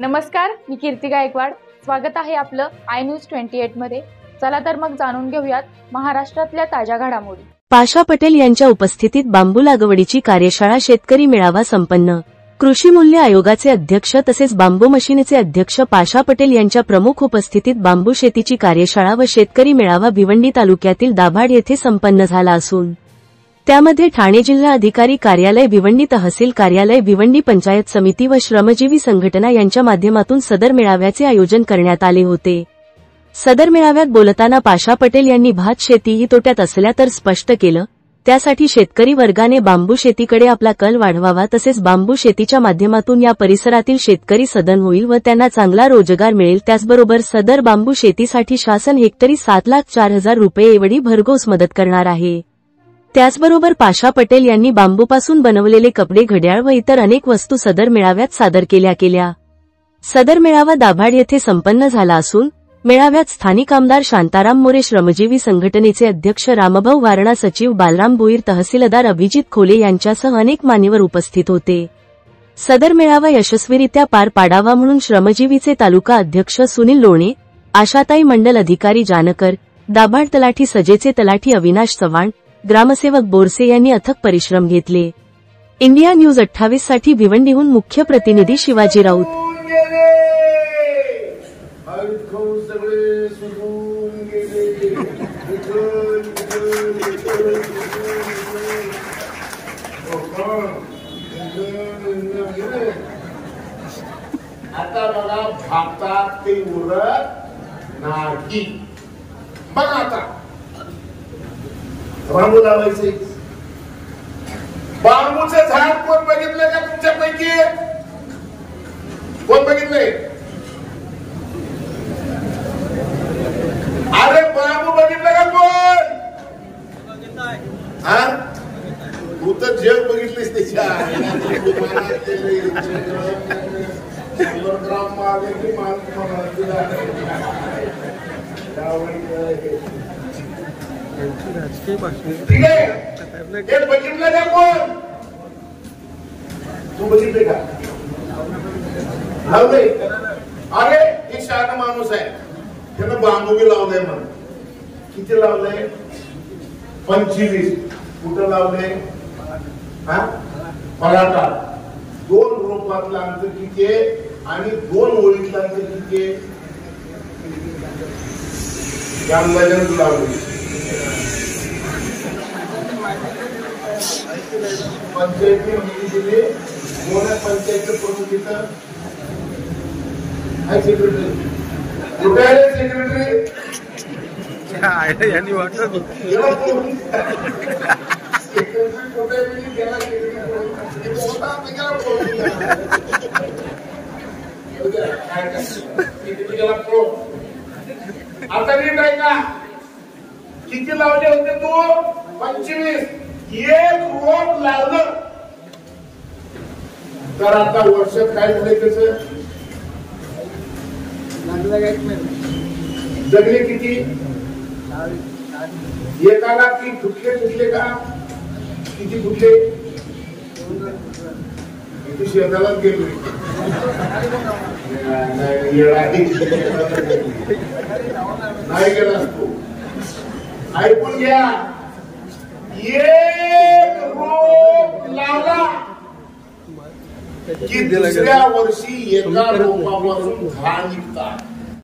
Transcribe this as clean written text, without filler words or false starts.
नमस्कार, मी कीर्ती गायकवाड. स्वागत आहे आपलं आय न्यूज 28 मध्ये. चला तर मग जाणून घेऊयात महाराष्ट्रातल्या ताज्या घडामोडी. पाशा पटेल यांच्या उपस्थितीत बांबू लागवडीची कार्यशाळा शेतकरी मेळावा संपन्न. कृषी मूल्य आयोगाचे अध्यक्ष तसेच बांबू मशीनचे अध्यक्ष पाशा पटेल यांच्या प्रमुख उपस्थितीत बांबू शेतीची कार्यशाळा व शेतकरी मेळावा भिवंडी तालुक्यातील दाभाड येथे संपन्न झाला असून त्यामध्ये ठाणे जिल्हा अधिकारी कार्यालय भिवंडी, तहसील कार्यालय भिवंडी, पंचायत समिती व श्रमजीवी संघटना यांच्या माध्यमातून सदर मेळाव्याचे आयोजन करण्यात आले होते. सदर मेळाव्यात बोलताना पाशा पटेल यांनी भात शेती ही तोट्यात असल्या तर स्पष्ट केलं. त्यासाठी शेतकरी वर्गाने बांबू शेतीकडे आपला कल वाढवावा, तसेच बांबू शेतीच्या माध्यमातून या परिसरातील शेतकरी सधन होईल व त्यांना चांगला रोजगार मिळेल. त्याचबरोबर सदर बांबू शेतीसाठी शासन हेक्टरी 7,04,000 रुपये एवढी भरघोस मदत करणार आहे. त्याचबरोबर पाशा पटेल यांनी बांबूपासून बनवलेले कपडे, घड्याळ व इतर अनेक वस्तू सदर मेळाव्यात सादर केल्या. सदर मेळावा दाभाड येथे संपन्न झाला असून मेळाव्यात स्थानिक आमदार शांताराम मोरे, श्रमजीवी संघटनेचे अध्यक्ष रामभाऊ वारणा, सचिव बालराम भोईर, तहसीलदार अभिजित खोले यांच्यासह अनेक मान्यवर उपस्थित होते. सदर मेळावा यशस्वीरित्या पार पाडावा म्हणून श्रमजीवीचे तालुका अध्यक्ष सुनील लोणे, आशाताई मंडल अधिकारी जानकर, दाभाड तलाठी सजेचे तलाठी अविनाश चव्हाण, ग्रामसेवक बोरसे यांनी अथक परिश्रम घेतले. इंडिया न्यूज 28 साठी भिवंडीहून मुख्य प्रतिनिधी शिवाजी राऊत. आता बघा, भातात ते उरत नाही. बघा आता बांबू लावायचे. बांबूचं झाड कोण बघितलंय का तुमच्यापैकी? कोण बघितलंय? अरे बांबू बघितलं का कोण? हा, तू तर जग बघितलीस त्याच्या. 100 ग्राम मागे की ठीक आहे. हे बघितलं का कोण? तू बघितले का? लावले? अरे एक शहाणा माणूस आहे, त्यानं बांबू बी लावलंय. म्हणून किती लावलंय? 25. कुठं लावलंय? हा, मराठा. 2 रोपातलं अंतर किती आहे आणि 2 ओळीतलं अंतर किती आहे? अंदाजाने लावले. पंचायती माहिती दिली. मोठ्या पंचायतचं प्रमुख इथं आहे. सेक्रेटरी कुठे आहे? सेक्रेटरी यांनी वाटत आता नीट आहे का? किती लावले होते तू? 25. एक रोप लावलं तर आता वर्षात काय झालंय त्याचं? जगले किती? एकाला की फुटले का? किती फुटले? किती शेतालाच गेलो. नाही गेलास तू. ऐकून घ्या, एक रोप लावला की दुसऱ्या वर्षी एका रोपापासून झाड निघतात.